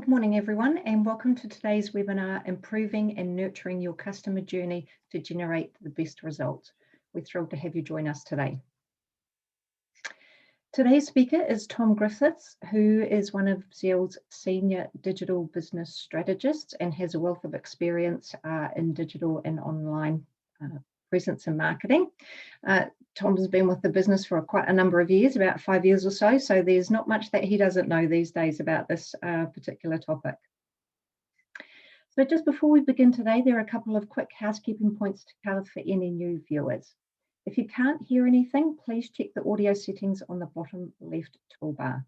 morning, everyone, and welcome to today's webinar, Improving and Nurturing Your Customer Journey to Generate the Best Results. We're thrilled to have you join us today. Today's speaker is Tom Griffiths, who is one of Xeel's senior digital business strategists and has a wealth of experience in digital and online presence and marketing. Tom's been with the business for quite a number of years, about 5 years or so, so there's not much that he doesn't know these days about this particular topic. So just before we begin today, there are a couple of quick housekeeping points to cover for any new viewers. If you can't hear anything, please check the audio settings on the bottom left toolbar.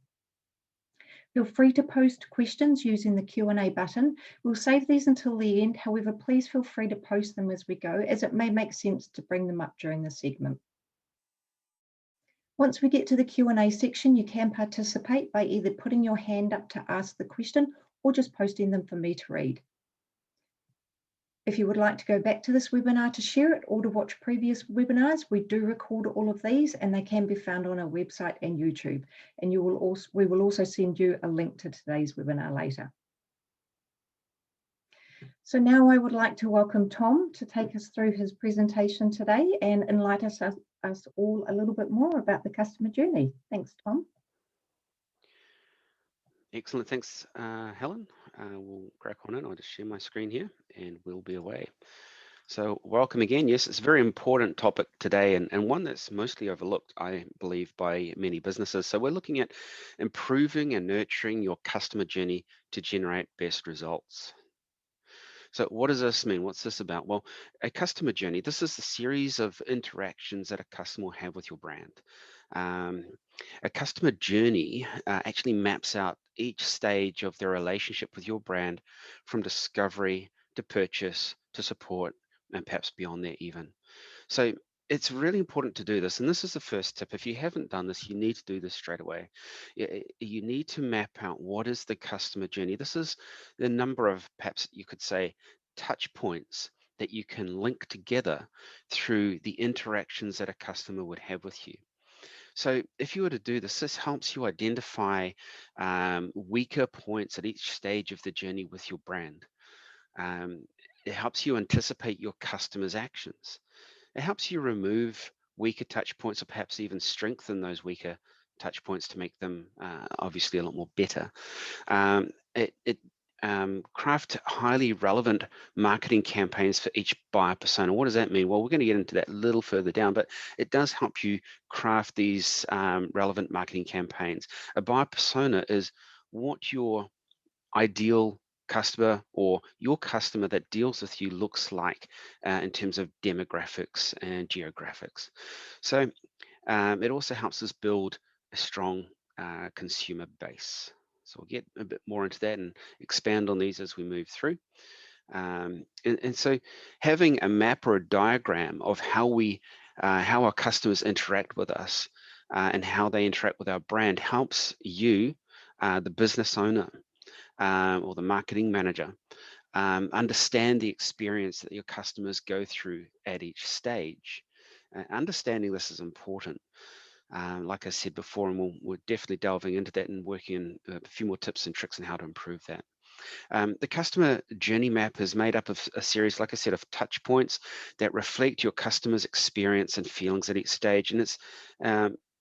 Feel free to post questions using the Q&A button. We'll save these until the end. However, please feel free to post them as we go, as it may make sense to bring them up during the segment. Once we get to the Q&A section, you can participate by either putting your hand up to ask the question or just posting them for me to read. If you would like to go back to this webinar to share it or to watch previous webinars, we do record all of these and they can be found on our website and YouTube. And we will also send you a link to today's webinar later. So now I would like to welcome Tom to take us through his presentation today and enlighten us all a little bit more about the customer journey. Thanks, Tom. Excellent, thanks, Helen. We'll crack on in. I'll just share my screen here and we'll be away. So welcome again. Yes, it's a very important topic today and one that's mostly overlooked, I believe, by many businesses. So we're looking at improving and nurturing your customer journey to generate best results. So what does this mean? What's this about? Well, a customer journey, this is the series of interactions that a customer will have with your brand. A customer journey actually maps out each stage of their relationship with your brand, from discovery to purchase to support and perhaps beyond there even. So it's really important to do this. And this is the first tip. If you haven't done this, you need to do this straight away. You need to map out what is the customer journey. This is the number of, perhaps you could say, touch points that you can link together through the interactions that a customer would have with you. So if you were to do this, this helps you identify weaker points at each stage of the journey with your brand. It helps you anticipate your customers' actions. It helps you remove weaker touch points or perhaps even strengthen those weaker touch points to make them obviously a lot more better. Craft highly relevant marketing campaigns for each buyer persona. What does that mean? Well, we're going to get into that a little further down, but it does help you craft these relevant marketing campaigns. A buyer persona is what your ideal customer or your customer that deals with you looks like in terms of demographics and geographics. So it also helps us build a strong consumer base. So we'll get a bit more into that and expand on these as we move through. And so having a map or a diagram of how our customers interact with us and how they interact with our brand helps you, the business owner or the marketing manager, understand the experience that your customers go through at each stage. Understanding this is important. Like I said before, and we're definitely delving into that and working on a few more tips and tricks on how to improve that. The customer journey map is made up of a series, like I said, of touch points that reflect your customer's experience and feelings at each stage. And it's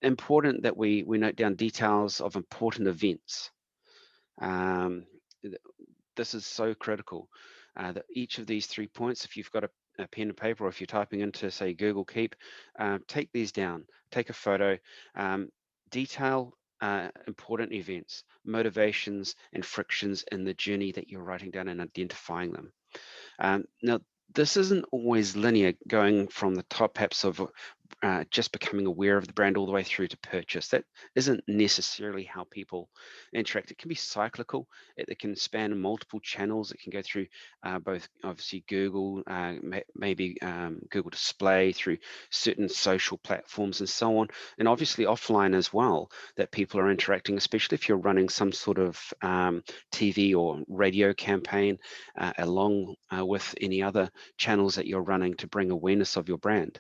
important that we note down details of important events. This is so critical that each of these 3 points, if you've got a pen and paper, or if you're typing into, say, Google Keep, take these down, take a photo, detail important events, motivations, and frictions in the journey that you're writing down and identifying them. Now, this isn't always linear, going from the top perhaps of just becoming aware of the brand all the way through to purchase. That isn't necessarily how people interact. It can be cyclical. It can span multiple channels. It can go through both, obviously, Google, maybe Google Display, through certain social platforms and so on, and obviously offline as well, that people are interacting, especially if you're running some sort of TV or radio campaign along with any other channels that you're running to bring awareness of your brand.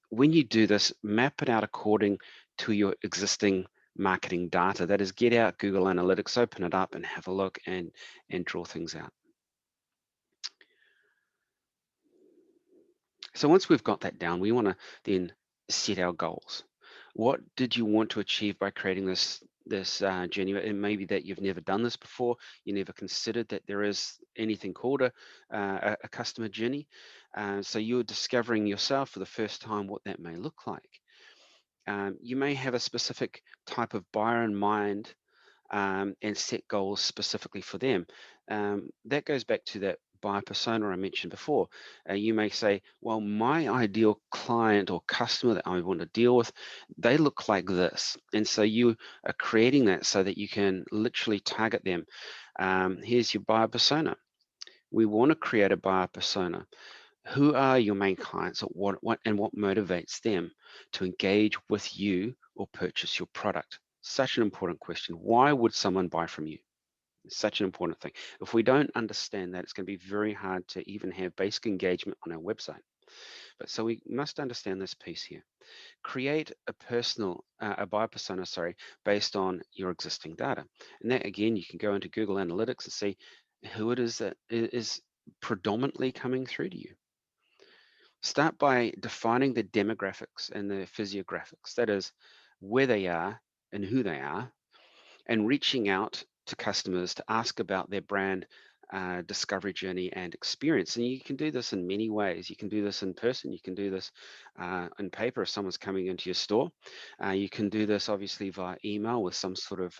When you do this, map it out according to your existing marketing data. That is, get out Google Analytics, open it up and have a look and draw things out. So once we've got that down, we want to then set our goals. What did you want to achieve by creating this journey? It may be that you've never done this before, you never considered that there is anything called a customer journey. So you're discovering yourself for the first time what that may look like. You may have a specific type of buyer in mind, and set goals specifically for them. That goes back to that buyer persona I mentioned before. You may say, well, my ideal client or customer that I want to deal with, they look like this. And so you are creating that so that you can literally target them. Here's your buyer persona. We want to create a buyer persona. Who are your main clients, or what motivates them to engage with you or purchase your product? Such an important question. Why would someone buy from you? It's such an important thing. If we don't understand that, it's going to be very hard to even have basic engagement on our website. But so we must understand this piece here. Create a buyer persona, based on your existing data. And that, again, you can go into Google Analytics and see who it is that is predominantly coming through to you. Start by defining the demographics and the physiographics, that is, where they are and who they are, and reaching out to customers to ask about their brand discovery journey and experience. And you can do this in many ways. You can do this in person. You can do this in paper if someone's coming into your store. You can do this obviously via email with some sort of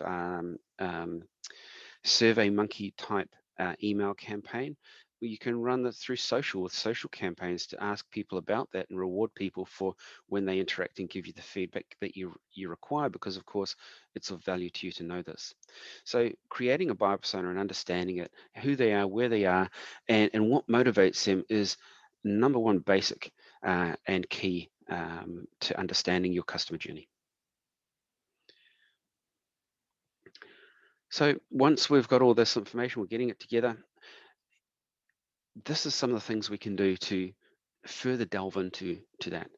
survey monkey type email campaign. You can run that through social with social campaigns to ask people about that and reward people for when they interact and give you the feedback that you require, because of course it's of value to you to know this. So creating a buyer persona and understanding it, who they are, where they are, and what motivates them is number one basic and key to understanding your customer journey. So once we've got all this information, we're getting it together, this is some of the things we can do to further delve into that.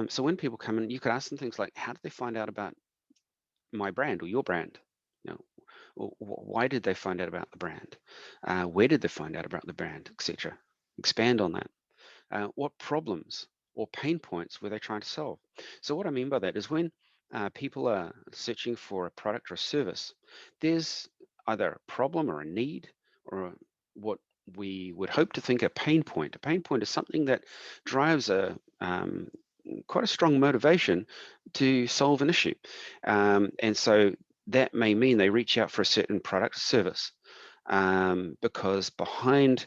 So when people come in, you could ask them things like, how did they find out about my brand or your brand? You know, or why did they find out about the brand? Where did they find out about the brand, etc. Expand on that. What problems or pain points were they trying to solve? So what I mean by that is when people are searching for a product or a service, there's either a problem or a need or what we would hope to think a pain point. A pain point is something that drives quite a strong motivation to solve an issue. And so that may mean they reach out for a certain product or service because behind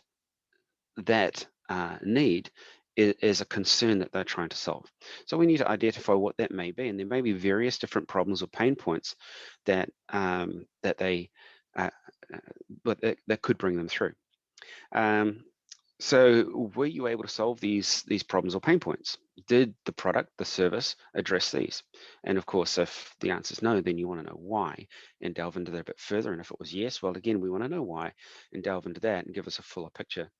that need is a concern that they're trying to solve. So we need to identify what that may be, and there may be various different problems or pain points that they that could bring them through. So were you able to solve these problems or pain points? Did the product, the service, address these? And of course, if the answer is no, then you want to know why and delve into that a bit further. And if it was yes, well, again, we want to know why and delve into that and give us a fuller picture.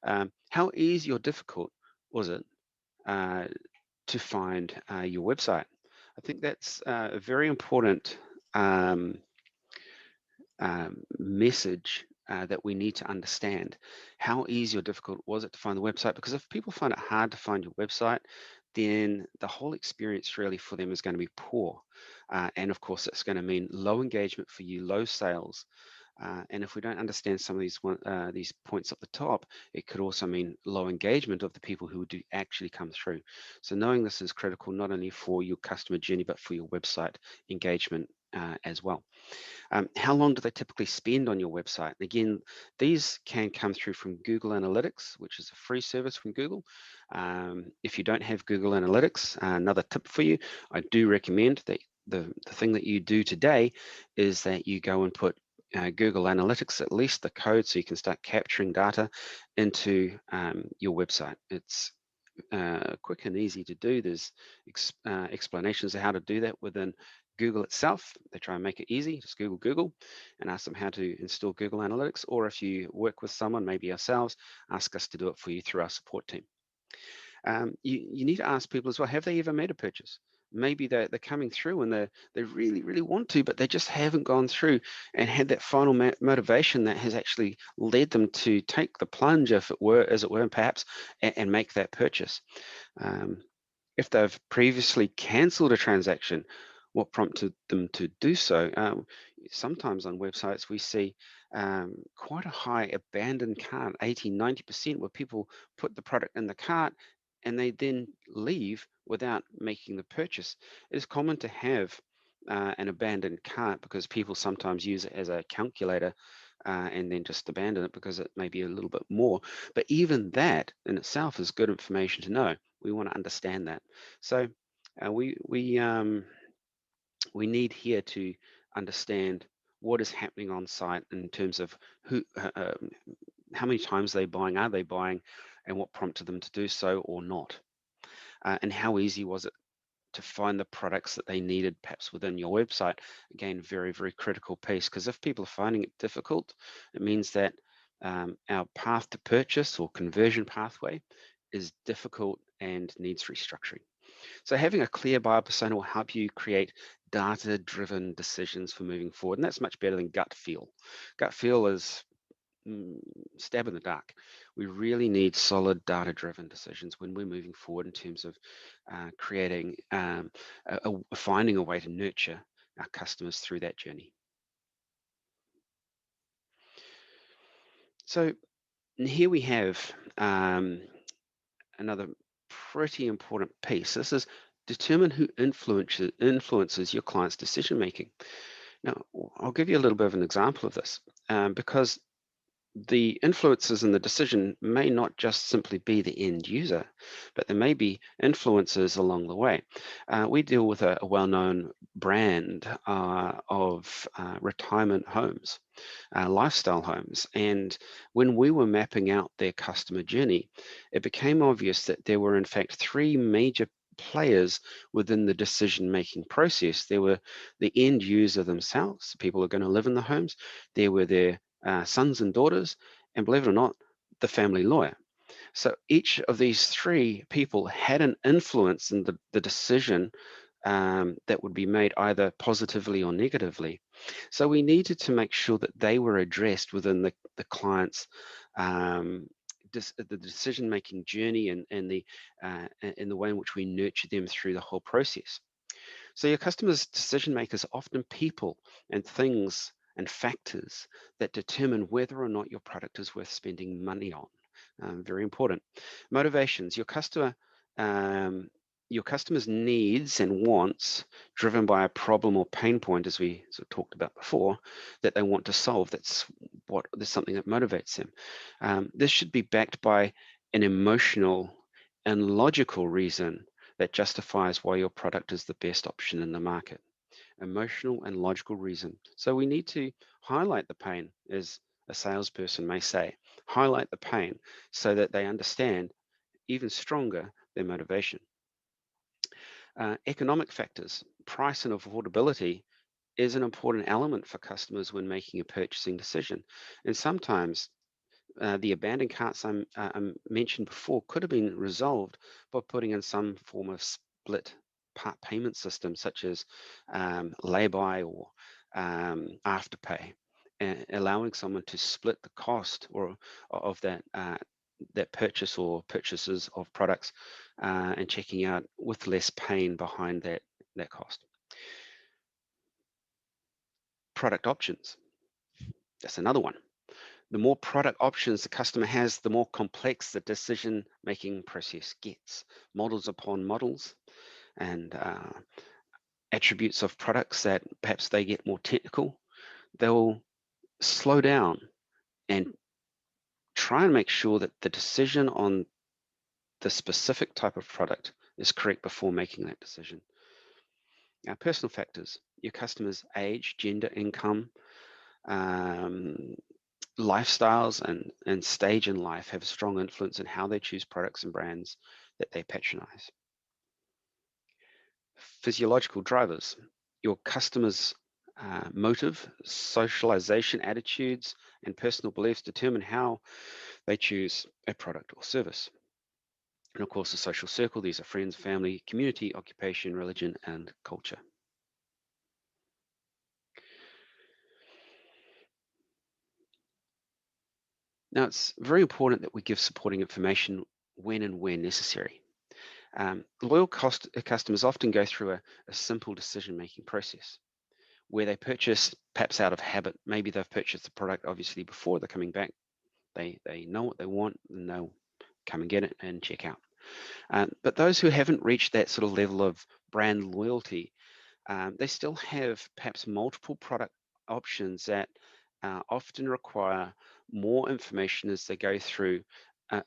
How easy or difficult was it to find your website? I think that's a very important message that we need to understand. How easy or difficult was it to find the website? Because if people find it hard to find your website, then the whole experience really for them is going to be poor. And of course, it's going to mean low engagement for you, low sales. And if we don't understand some of these points at the top, it could also mean low engagement of the people who do actually come through. So knowing this is critical not only for your customer journey, but for your website engagement as well. How long do they typically spend on your website? And again, these can come through from Google Analytics, which is a free service from Google. If you don't have Google Analytics, another tip for you, I do recommend that the thing that you do today is that you go and put Google Analytics, at least the code, so you can start capturing data into your website. It's quick and easy to do. There's explanations of how to do that within Google itself. They try and make it easy. Just Google and ask them how to install Google Analytics. Or if you work with someone, maybe ourselves, ask us to do it for you through our support team. You need to ask people as well, have they ever made a purchase? maybe they're coming through and they really, really want to, but they just haven't gone through and had that final motivation that has actually led them to take the plunge, if it were, as it were, perhaps, and make that purchase. If they've previously cancelled a transaction, what prompted them to do so? Sometimes on websites we see quite a high abandoned cart, 80, 90%, where people put the product in the cart and they then leave without making the purchase. It is common to have an abandoned cart because people sometimes use it as a calculator and then just abandon it because it may be a little bit more. But even that in itself is good information to know. We want to understand that. So we need here to understand what is happening on site in terms of who, how many times they're buying, are they buying, and what prompted them to do so or not, and how easy was it to find the products that they needed perhaps within your website. Again, very, very critical piece, because if people are finding it difficult, it means that our path to purchase or conversion pathway is difficult and needs restructuring. So having a clear buyer persona will help you create data-driven decisions for moving forward, and that's much better than gut feel. Gut feel is stab in the dark. We really need solid data-driven decisions when we're moving forward in terms of creating, finding a way to nurture our customers through that journey. So here we have another pretty important piece. This is determine who influences your client's decision making. Now, I'll give you a little bit of an example of this because the influences in the decision may not just simply be the end user, but there may be influences along the way. We deal with a well-known brand of retirement homes, lifestyle homes, and when we were mapping out their customer journey, it became obvious that there were in fact three major players within the decision-making process. There were the end user themselves, people who are going to live in the homes. There were their sons and daughters, and believe it or not, the family lawyer. So each of these three people had an influence in the decision that would be made either positively or negatively. So we needed to make sure that they were addressed within the client's the decision-making journey and the way in which we nurture them through the whole process. So your customers' decision makers are often people and things and factors that determine whether or not your product is worth spending money on. Very important. Motivations. Your customers' needs and wants, driven by a problem or pain point, as we sort of talked about before, that they want to solve. There's something that motivates them. This should be backed by an emotional and logical reason that justifies why your product is the best option in the market. Emotional and logical reason. So we need to highlight the pain, as a salesperson may say, highlight the pain so that they understand even stronger their motivation. Economic factors, price and affordability is an important element for customers when making a purchasing decision. And sometimes the abandoned carts I mentioned before could have been resolved by putting in some form of split part payment system, such as lay-by or afterpay, allowing someone to split the cost or of that purchase or purchases of products and checking out with less pain behind that cost. Product options. That's another one. The more product options the customer has, the more complex the decision-making process gets. Models upon models and attributes of products that perhaps they get more technical, they'll slow down and try and make sure that the decision on the specific type of product is correct before making that decision. Now, personal factors, your customer's age, gender, income, lifestyles and stage in life have a strong influence in how they choose products and brands that they patronize. Physiological drivers, your customers' motive, socialization attitudes, and personal beliefs determine how they choose a product or service. And of course, the social circle, these are friends, family, community, occupation, religion, and culture. Now, it's very important that we give supporting information when and where necessary. Loyal customers often go through a simple decision-making process where they purchase perhaps out of habit. Maybe they've purchased the product obviously before they're coming back. They know what they want and they'll come and get it and check out. But those who haven't reached that sort of level of brand loyalty, they still have perhaps multiple product options that often require more information as they go through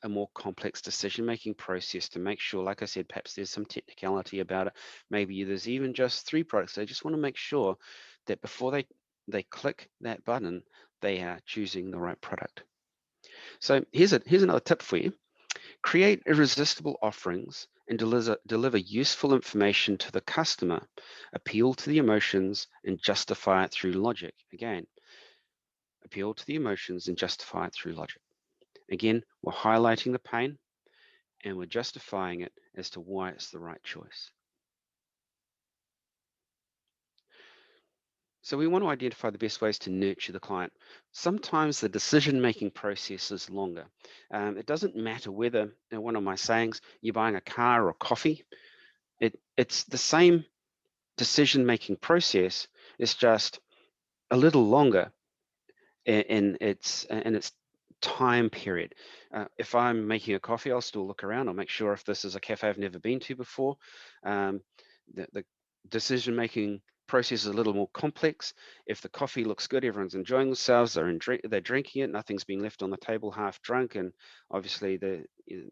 a more complex decision-making process to make sure, like I said, perhaps there's some technicality about it. Maybe there's even just 3 products. They just want to make sure that before they click that button, they are choosing the right product. So here's another tip for you. Create irresistible offerings and deliver useful information to the customer, appeal to the emotions and justify it through logic. Again, appeal to the emotions and justify it through logic. Again, we're highlighting the pain and we're justifying it as to why it's the right choice. So we want to identify the best ways to nurture the client. Sometimes the decision-making process is longer. It doesn't matter whether, one of my sayings, you're buying a car or coffee, it's the same decision-making process. It's just a little longer in its time period. If I'm making a coffee, I'll still look around. I'll make sure if this is a cafe I've never been to before. Um, the decision-making process is a little more complex. If the coffee looks good, everyone's enjoying themselves, they're drinking it, nothing's been left on the table half drunk, and obviously the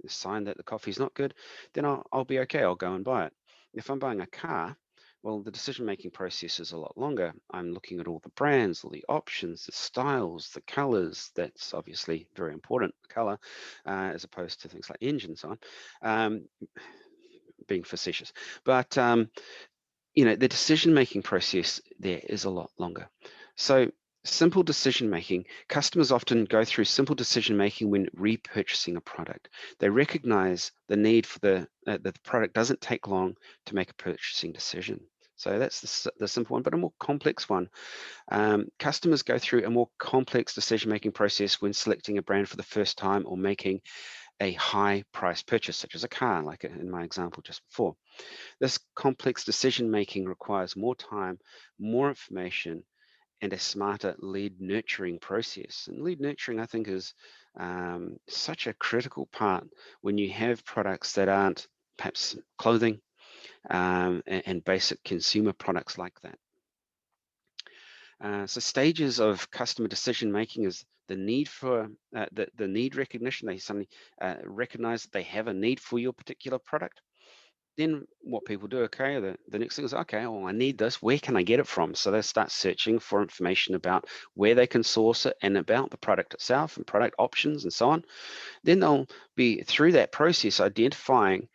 sign that the coffee's not good, then I'll be okay. I'll go and buy it. If I'm buying a car, well, the decision-making process is a lot longer. I'm looking at all the brands, all the options, the styles, the colors. That's obviously very important, color, as opposed to things like engine and so on, being facetious. But, the decision-making process there is a lot longer. So simple decision-making, customers often go through simple decision-making when repurchasing a product. They recognize the need for that the product doesn't take long to make a purchasing decision. So that's the simple one, but a more complex one. Customers go through a more complex decision-making process when selecting a brand for the first time or making a high price purchase, such as a car, like in my example just before. This complex decision-making requires more time, more information, and a smarter lead nurturing process. And lead nurturing, I think, is such a critical part when you have products that aren't perhaps clothing and basic consumer products like that. So stages of customer decision making is the need for the need recognition. They suddenly recognize that they have a need for your particular product. Then what people do, okay, the next thing is, okay, well, I need this. Where can I get it from? So they start searching for information about where they can source it and about the product itself and product options and so on. Then they'll be through that process identifying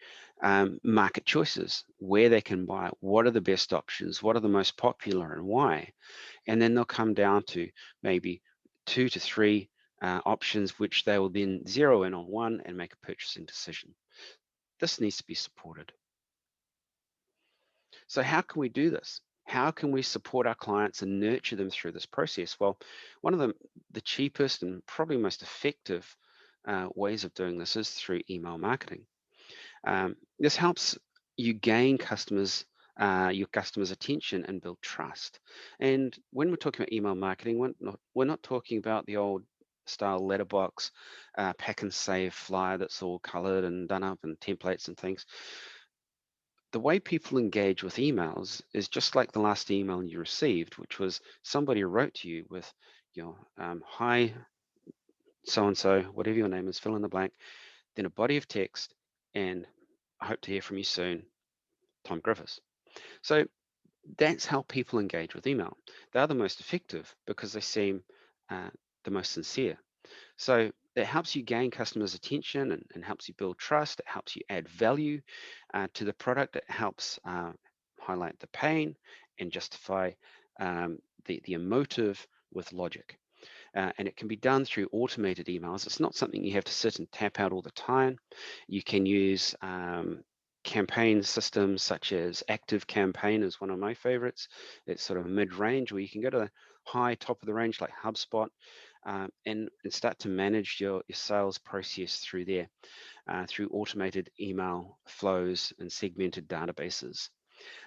market choices, where they can buy it, what are the best options, what are the most popular and why. And then they'll come down to maybe 2 to 3 options, which they will then zero in on one and make a purchasing decision. This needs to be supported. So how can we do this? How can we support our clients and nurture them through this process? Well, one of the cheapest and probably most effective ways of doing this is through email marketing. This helps you gain your customers' attention and build trust. And when we're talking about email marketing, we're not talking about the old style letterbox pack and save flyer that's all colored and done up and templates and things. The way people engage with emails is just like the last email you received, which was somebody wrote to you with, hi, so-and-so, whatever your name is, fill in the blank, then a body of text, and I hope to hear from you soon, Tom Griffiths. So that's how people engage with email. They're the most effective because they seem the most sincere. So it helps you gain customers' attention and helps you build trust. It helps you add value to the product. It helps highlight the pain and justify the emotive with logic. and it can be done through automated emails. It's not something you have to sit and tap out all the time. You can use campaign systems such as Active Campaign is one of my favorites. It's sort of mid-range, where you can go to the high top of the range like HubSpot, and start to manage your sales process through there, through automated email flows and segmented databases.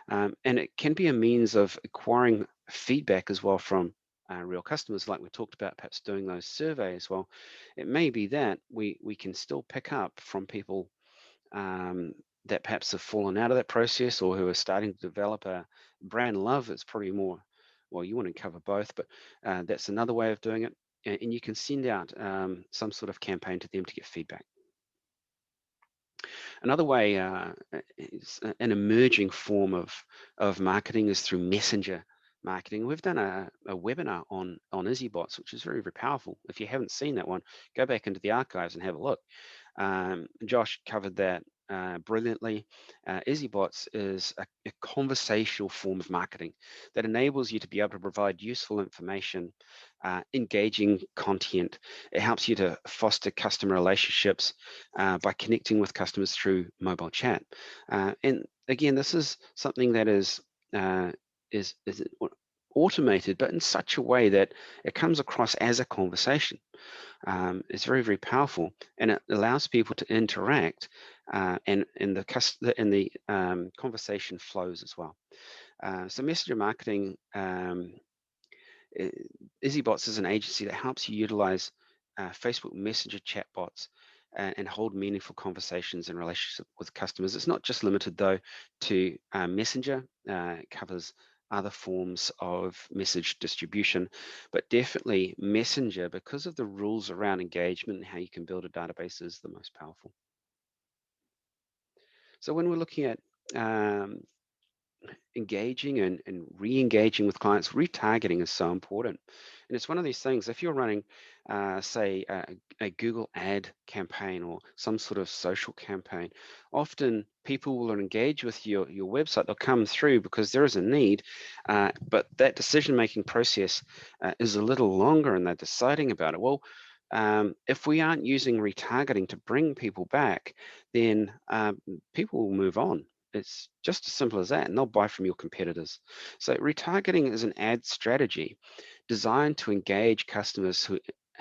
And it can be a means of acquiring feedback as well from real customers, like we talked about, perhaps doing those surveys. Well, it may be that we can still pick up from people um, that perhaps have fallen out of that process, or who are starting to develop a brand love. It's probably more, well, you want to cover both, but that's another way of doing it. And you can send out some sort of campaign to them to get feedback. Another way is an emerging form of marketing is through messenger marketing. We've done a webinar on EasyBots, which is very, very powerful. If you haven't seen that one, go back into the archives and have a look. Josh covered that brilliantly. EasyBots is a conversational form of marketing that enables you to be able to provide useful information, engaging content. It helps you to foster customer relationships by connecting with customers through mobile chat. And again, this is something that is automated, but in such a way that it comes across as a conversation. It's very, very powerful, and it allows people to interact, and the conversation flows as well. So messenger marketing, EasyBots is an agency that helps you utilize Facebook Messenger chatbots and hold meaningful conversations and relationship with customers. It's not just limited though to Messenger. It covers other forms of message distribution, but definitely Messenger, because of the rules around engagement and how you can build a database, is the most powerful. So when we're looking at engaging and re-engaging with clients, retargeting is so important. And it's one of these things, if you're running, say, a Google ad campaign or some sort of social campaign, often people will engage with your website. They'll come through because there is a need, but that decision-making process is a little longer, and they're deciding about it. Well, if we aren't using retargeting to bring people back, then people will move on. It's just as simple as that, and they'll buy from your competitors. So retargeting is an ad strategy designed to engage customers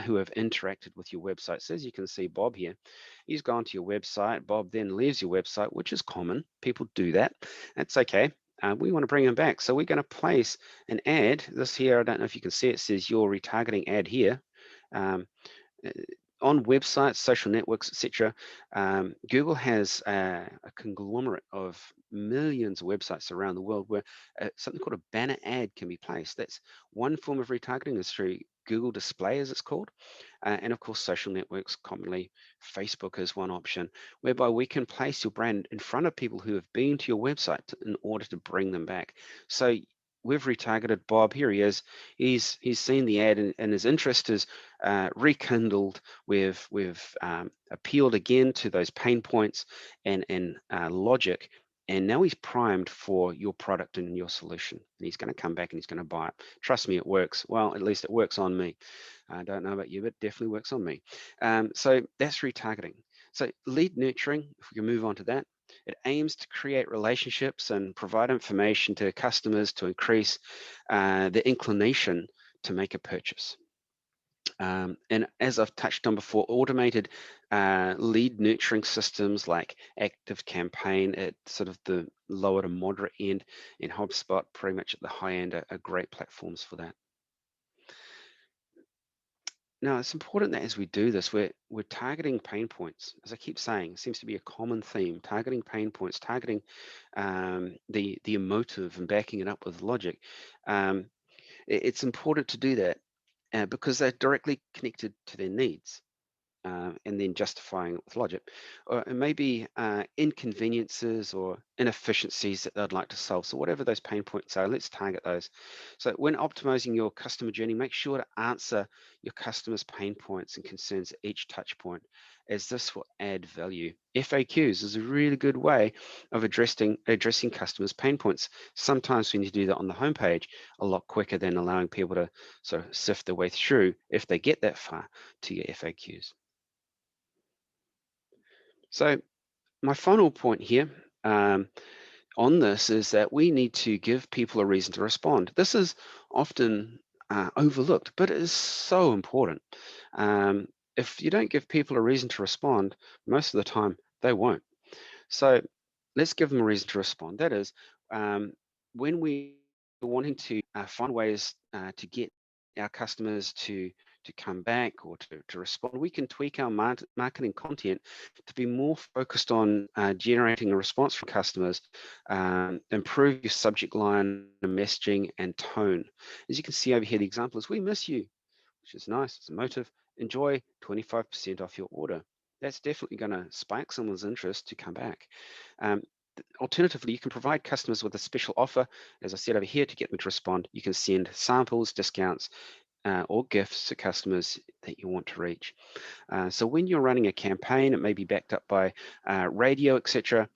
who have interacted with your website. So as you can see, Bob here, he's gone to your website. Bob then leaves your website, which is common. People do that. That's okay. We want to bring them back. So we're going to place an ad. This here, I don't know if you can see it, says your retargeting ad here. On websites, social networks, etc., Google has a conglomerate of millions of websites around the world where something called a banner ad can be placed. That's one form of retargeting, is through Google Display, as it's called. And of course, social networks, commonly Facebook is one option, whereby we can place your brand in front of people who have been to your website in order to bring them back. So we've retargeted Bob. Here he is. He's seen the ad, and his interest is rekindled. We've appealed again to those pain points and logic, and now he's primed for your product and your solution. And he's going to come back and he's going to buy it. Trust me, it works. Well, at least it works on me. I don't know about you, but it definitely works on me. So that's retargeting. So lead nurturing, if we can move on to that. It aims to create relationships and provide information to customers to increase the inclination to make a purchase. And as I've touched on before, automated lead nurturing systems like Active Campaign at sort of the lower to moderate end, and HubSpot pretty much at the high end are great platforms for that. Now, it's important that as we do this, we're targeting pain points. As I keep saying, it seems to be a common theme, targeting pain points, targeting the emotive and backing it up with logic. It's important to do that because they're directly connected to their needs. And then justifying it with logic. Or it may be inconveniences or inefficiencies that they'd like to solve. So whatever those pain points are, let's target those. So when optimizing your customer journey, make sure to answer your customers' pain points and concerns at each touch point. as this will add value. FAQs is a really good way of addressing customers' pain points. Sometimes we need to do that on the homepage a lot quicker than allowing people to sort of sift their way through, if they get that far, to your FAQs. So my final point here on this is that we need to give people a reason to respond. This is often overlooked, but it is so important. If you don't give people a reason to respond, most of the time they won't. So let's give them a reason to respond. That is, when we're wanting to find ways to get our customers to come back or to respond, we can tweak our marketing content to be more focused on generating a response from customers, improve your subject line, messaging, and tone. As you can see over here, the example is, "We miss you," which is nice, it's emotive. "Enjoy 25% off your order." That's definitely going to spike someone's interest to come back. Alternatively, you can provide customers with a special offer, as I said over here, to get them to respond. You can send samples, discounts, or gifts to customers that you want to reach. So when you're running a campaign, it may be backed up by radio, etc.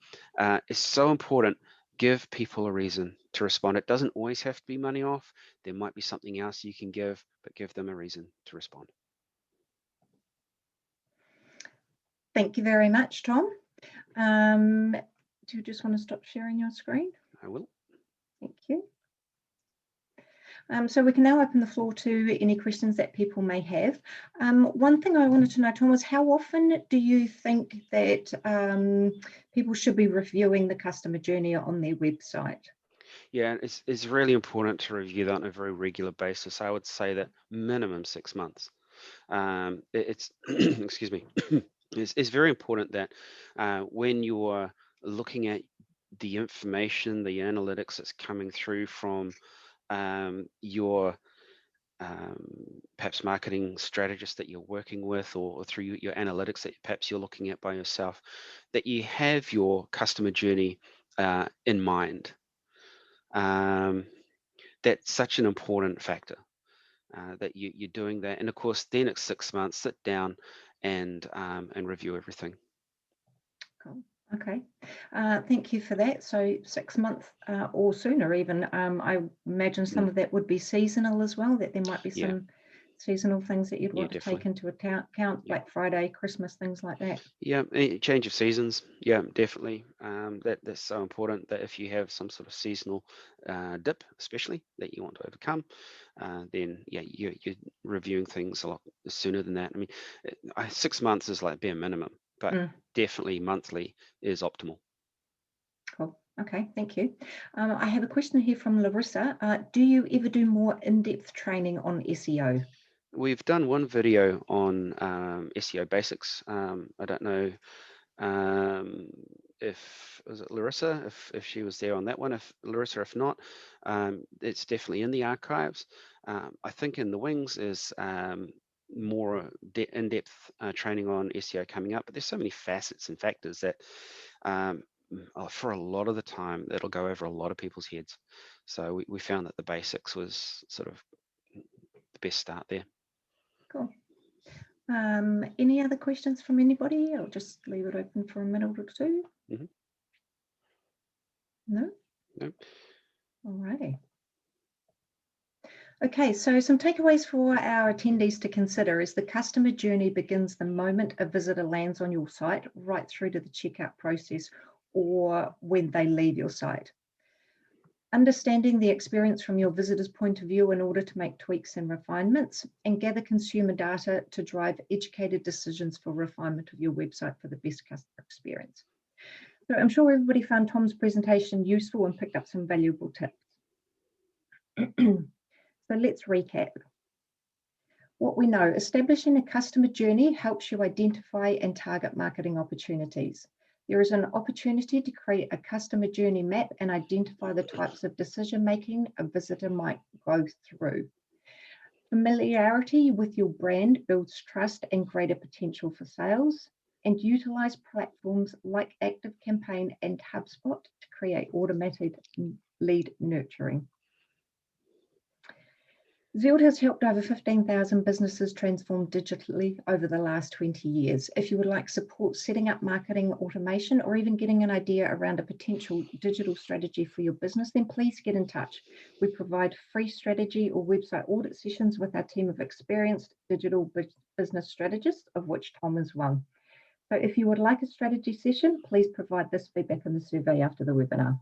It's so important. Give people a reason to respond. It doesn't always have to be money off. There might be something else you can give, but give them a reason to respond. Thank you very much, Tom. Do you just want to stop sharing your screen? I will. Thank you. So we can now open the floor to any questions that people may have. One thing I wanted to know, Tom, was how often do you think that people should be reviewing the customer journey on their website? Yeah, it's really important to review that on a very regular basis. I would say that minimum 6 months. It's excuse me. It's very important that when you're looking at the information, the analytics that's coming through from your perhaps marketing strategist that you're working with, or through your analytics that perhaps you're looking at by yourself, that you have your customer journey in mind. That's such an important factor, that you're doing that. And of course, then it's 6 months, sit down and review everything. Cool. Okay, thank you for that. So 6 months or sooner even. I imagine some of that would be seasonal as well, that there might be Yeah. some seasonal things that you'd Yeah, want to take definitely. into account, Yeah. Black Friday, Christmas, things like that. Yeah, change of seasons. Yeah, definitely. That's so important, that if you have some sort of seasonal dip, especially, that you want to overcome, then yeah, you're reviewing things a lot sooner than that. I mean, 6 months is like bare minimum, but definitely monthly is optimal. Cool. Okay, thank you. I have a question here from Larissa. Do you ever do more in-depth training on SEO? We've done one video on SEO basics. I don't know if was it Larissa, if she was there on that one. If Larissa, if not, it's definitely in the archives. I think in the wings is more in-depth training on SEO coming up, but there's so many facets and factors that for a lot of the time it'll go over a lot of people's heads. So we found that the basics was sort of the best start there. Cool. Any other questions from anybody? I'll just leave it open for a minute or two. Mm-hmm. No? No. Alrighty. Okay, so some takeaways for our attendees to consider is the customer journey begins the moment a visitor lands on your site, right through to the checkout process or when they leave your site. Understanding the experience from your visitor's point of view in order to make tweaks and refinements, and gather consumer data to drive educated decisions for refinement of your website for the best customer experience. So I'm sure everybody found Tom's presentation useful and picked up some valuable tips. So let's recap. What we know, establishing a customer journey helps you identify and target marketing opportunities. There is an opportunity to create a customer journey map and identify the types of decision-making a visitor might go through. Familiarity with your brand builds trust and greater potential for sales, and utilize platforms like ActiveCampaign and HubSpot to create automated lead nurturing. Xeld has helped over 15,000 businesses transform digitally over the last 20 years. If you would like support setting up marketing automation or even getting an idea around a potential digital strategy for your business, then please get in touch. We provide free strategy or website audit sessions with our team of experienced digital business strategists, of which Tom is one. So if you would like a strategy session, please provide this feedback in the survey after the webinar.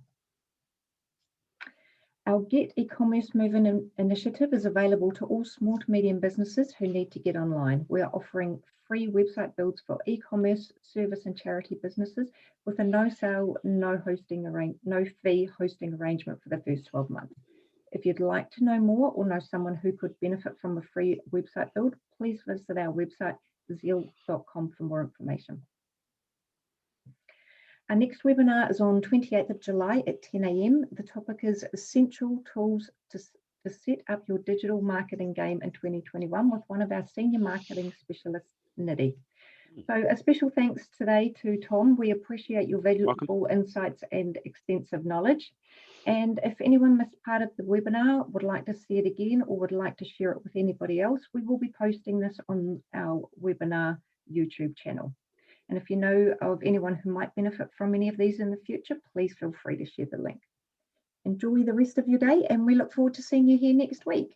Our Get E-commerce Moving initiative is available to all small to medium businesses who need to get online. We are offering free website builds for e-commerce, service and charity businesses with a no sale, no fee hosting arrangement for the first 12 months. If you'd like to know more or know someone who could benefit from a free website build, please visit our website, xeld.com, for more information. Our next webinar is on 28th of July at 10 a.m. The topic is Essential Tools to Set Up Your Digital Marketing Game in 2021 with one of our senior marketing specialists, Nidhi. So a special thanks today to Tom. We appreciate your valuable insights and extensive knowledge. And if anyone missed part of the webinar, would like to see it again or would like to share it with anybody else, we will be posting this on our webinar YouTube channel. And if you know of anyone who might benefit from any of these in the future, please feel free to share the link. Enjoy the rest of your day, and we look forward to seeing you here next week.